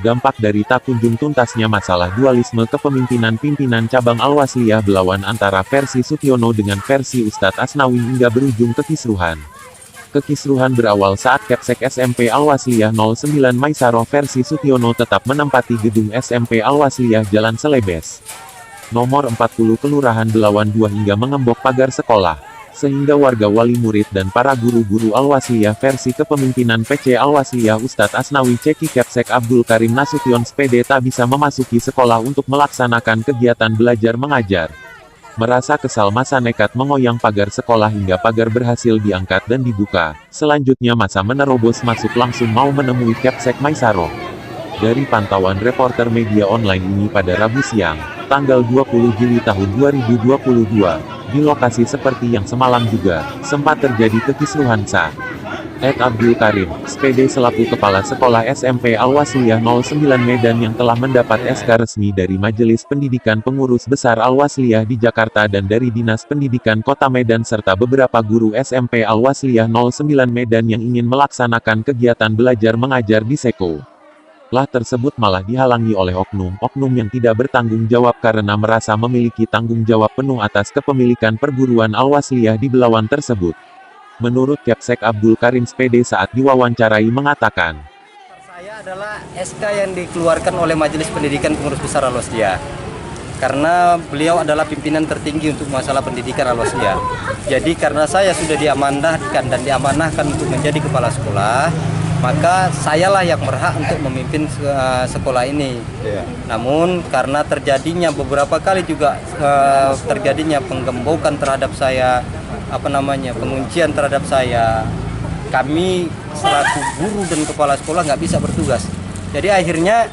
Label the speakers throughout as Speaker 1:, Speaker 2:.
Speaker 1: Dampak dari tak kunjung tuntasnya masalah dualisme kepemimpinan pimpinan cabang Al-Wasliyah Belawan antara versi Sutiono dengan versi Ustadz Asnawi hingga berujung kekisruhan. Kekisruhan berawal saat Kapsek SMP Al-Wasliyah 09 Maisaroh versi Sutiono tetap menempati gedung SMP Al-Wasliyah Jalan Selebes Nomor 40 Kelurahan Belawan 2 hingga mengembok pagar sekolah. Sehingga warga wali murid dan para guru-guru Al-Wasliyah versi kepemimpinan PC Al-Wasliyah Ustadz Asnawi Ceki Kapsek Abdul Karim Nasution SPD tak bisa memasuki sekolah untuk melaksanakan kegiatan belajar mengajar. Merasa kesal masa nekat mengoyang pagar sekolah hingga pagar berhasil diangkat dan dibuka. Selanjutnya masa menerobos masuk langsung mau menemui Kapsek Maisaroh. Dari pantauan reporter media online ini pada Rabu siang, tanggal 20 Juli tahun 2022, di lokasi seperti yang semalam juga, sempat terjadi kekisruhan Abdul Karim, SPD selaku Kepala Sekolah SMP Al-Wasliyah 09 Medan yang telah mendapat SK resmi dari Majelis Pendidikan Pengurus Besar Al-Wasliyah di Jakarta dan dari Dinas Pendidikan Kota Medan serta beberapa guru SMP Al-Wasliyah 09 Medan yang ingin melaksanakan kegiatan belajar mengajar di Seko. Tersebut malah dihalangi oleh oknum yang tidak bertanggung jawab karena merasa memiliki tanggung jawab penuh atas kepemilikan perguruan Al-Wasliyah di Belawan tersebut. Menurut Kapsek Abdul Karim SPD saat diwawancarai mengatakan,
Speaker 2: saya adalah SK yang dikeluarkan oleh Majelis Pendidikan Pengurus Besar Al-Wasliyah. Karena beliau adalah pimpinan tertinggi untuk masalah pendidikan Al-Wasliyah. Jadi karena saya sudah diamanahkan dan diamanahkan untuk menjadi kepala sekolah, maka sayalah yang berhak untuk memimpin sekolah ini. Namun karena terjadinya beberapa kali juga terjadinya penggembokan terhadap saya, penguncian terhadap saya, kami selaku guru dan kepala sekolah nggak bisa bertugas. Jadi akhirnya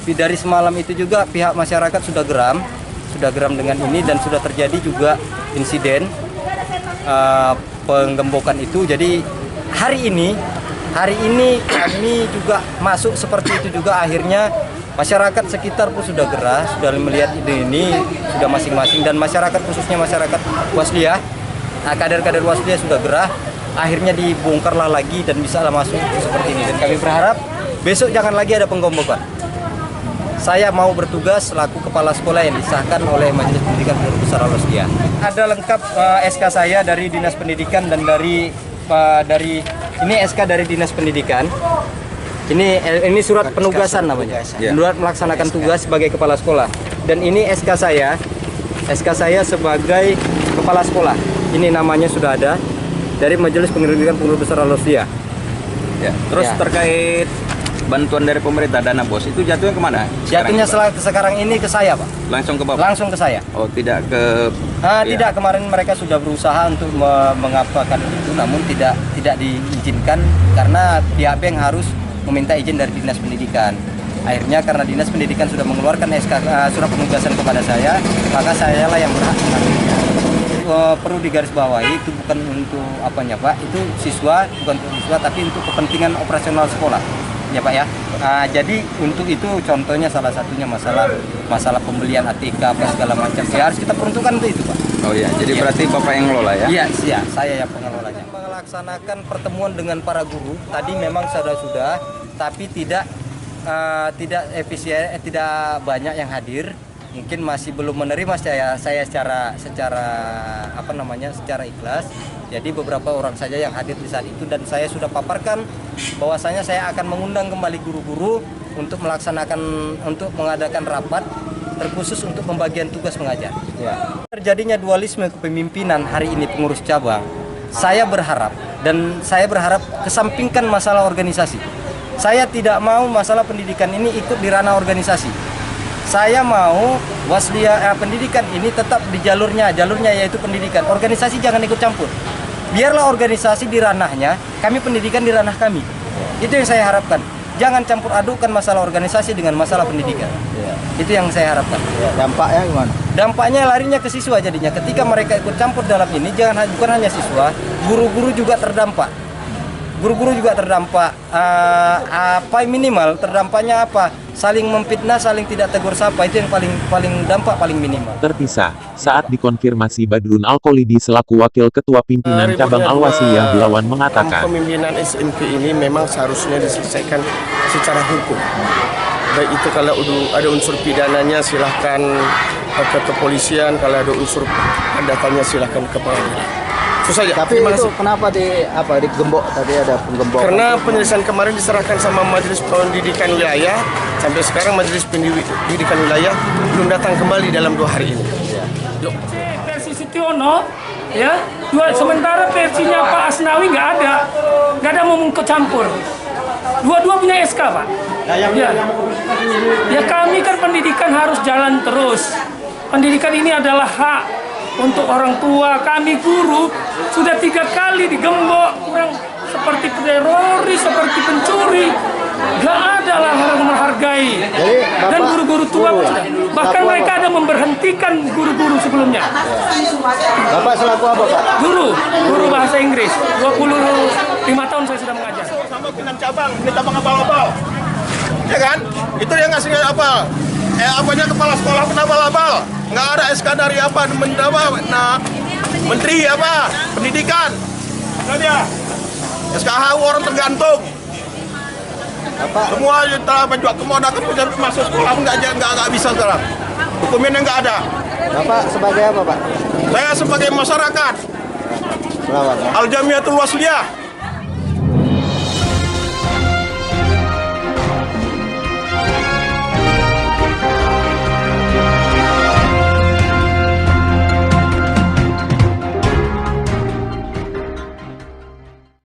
Speaker 2: dari semalam itu juga pihak masyarakat sudah geram dengan ini dan sudah terjadi juga insiden penggembokan itu. Jadi hari ini kami juga masuk seperti itu juga, akhirnya masyarakat sekitar pun sudah gerah, sudah melihat ini sudah masing-masing, dan masyarakat khususnya masyarakat Wasliyah, kader-kader Wasliyah sudah gerah, akhirnya dibongkarlah lagi dan bisa masuk seperti ini. Dan kami berharap besok jangan lagi ada penggembokan. Saya mau bertugas selaku kepala sekolah yang disahkan oleh Majelis Pendidikan Pengurus Besar Al-Wasliyah. Ada lengkap SK saya dari Dinas Pendidikan dan dari ini SK dari Dinas Pendidikan. Ini surat penugasan namanya. Surat melaksanakan tugas sebagai kepala sekolah. Dan ini SK saya sebagai kepala sekolah. Ini namanya sudah ada dari Majelis Pendidikan Pengurus Besar Al-Wasliyah.
Speaker 3: Terus terkait bantuan dari pemerintah dana BOS itu jatuhnya kemana?
Speaker 2: Jatuhnya sekarang ini ke saya, Pak.
Speaker 3: Langsung ke Bapak?
Speaker 2: Langsung ke saya.
Speaker 3: Oh, tidak ke...
Speaker 2: Tidak, kemarin mereka sudah berusaha untuk mengapakan itu, namun tidak diizinkan karena pihak bank harus meminta izin dari Dinas Pendidikan. Akhirnya karena Dinas Pendidikan sudah mengeluarkan SK surat penugasan kepada saya, maka sayalah yang berhak mengambilnya. Perlu digarisbawahi, itu bukan untuk apanya, Pak, itu siswa, bukan untuk siswa tapi untuk kepentingan operasional sekolah. Ya Pak ya. Jadi untuk itu contohnya salah satunya masalah pembelian ATK apa segala macam. Ya harus kita peruntukkan untuk itu Pak.
Speaker 3: Oh iya, jadi berarti Bapak yang ngelola ya?
Speaker 2: Iya, saya yang pengelolanya. Melaksanakan pertemuan dengan para guru tadi memang sudah, tapi tidak efisien, tidak banyak yang hadir. Mungkin masih belum menerima saya secara ikhlas. Jadi beberapa orang saja yang hadir di saat itu, dan saya sudah paparkan bahwasanya saya akan mengundang kembali guru-guru untuk mengadakan rapat terkhusus untuk pembagian tugas mengajar. Terjadinya dualisme kepemimpinan hari ini pengurus cabang, saya berharap kesampingkan masalah organisasi. Saya tidak mau masalah pendidikan ini ikut di ranah organisasi. Saya mau Wasliyah pendidikan ini tetap di jalurnya yaitu pendidikan. Organisasi jangan ikut campur. Biarlah organisasi di ranahnya, kami pendidikan di ranah kami. Itu yang saya harapkan. Jangan campur adukan masalah organisasi dengan masalah pendidikan. Itu yang saya harapkan.
Speaker 3: Dampaknya gimana?
Speaker 2: Dampaknya larinya ke siswa jadinya. Ketika mereka ikut campur dalam ini, bukan hanya siswa, guru-guru juga terdampak. Minimal terdampaknya apa? Saling memfitnah, saling tidak tegur sapa, itu yang paling dampak paling minimal.
Speaker 1: Terpisah, saat dikonfirmasi Badrun Al-Kholidi selaku Wakil Ketua Pimpinan Cabang Al-Wasliyah Belawan mengatakan,
Speaker 4: pemimpinan SMP ini memang seharusnya diselesaikan secara hukum. Baik itu kalau ada unsur pidananya silahkan ke kepolisian, kalau ada unsur perdatanya silahkan ke pengadilan. Itu saja.
Speaker 5: Tapi
Speaker 4: Terima
Speaker 5: itu
Speaker 4: kasih.
Speaker 5: kenapa digembok tadi ada penggembokan?
Speaker 4: Karena penyelesaian kemarin diserahkan sama Majelis Pendidikan Wilayah, sampai sekarang Majelis Pendidikan Wilayah belum datang kembali dalam 2 hari ini.
Speaker 6: Versi Sutiono, ya, sementara versinya Pak Asnawi nggak ada mau ikut campur. Dua-dua punya SK, Pak. Ya kami kan pendidikan harus jalan terus. Pendidikan ini adalah hak untuk orang tua. Kami guru sudah 3 kali digembok, kurang seperti teroris, seperti pencuri. Gak ada lah orang menghargai. Dan guru-guru tua pun sudah. Bahkan mereka ada memberhentikan guru-guru sebelumnya.
Speaker 5: Bapak selaku apa, Pak?
Speaker 6: Guru bahasa Inggris. 25 tahun saya sudah mengajar.
Speaker 4: Sama dengan cabang, ini cabang abal-abal. Ya kan? Itu yang ngasih apa? Apanya kepala sekolah pun abal-abal. Nggak ada SK dari apa? Menteri apa? Pendidikan. Nah dia. SKHU orang tergantung. Semua telah menjual kemoda kemudian masuk sekolah nggak bisa sekarang. Dokumennya nggak ada.
Speaker 5: Bapak sebagai apa, Pak?
Speaker 4: Saya sebagai masyarakat.
Speaker 5: Selamat.
Speaker 4: Al Jamiatul Wasliyah.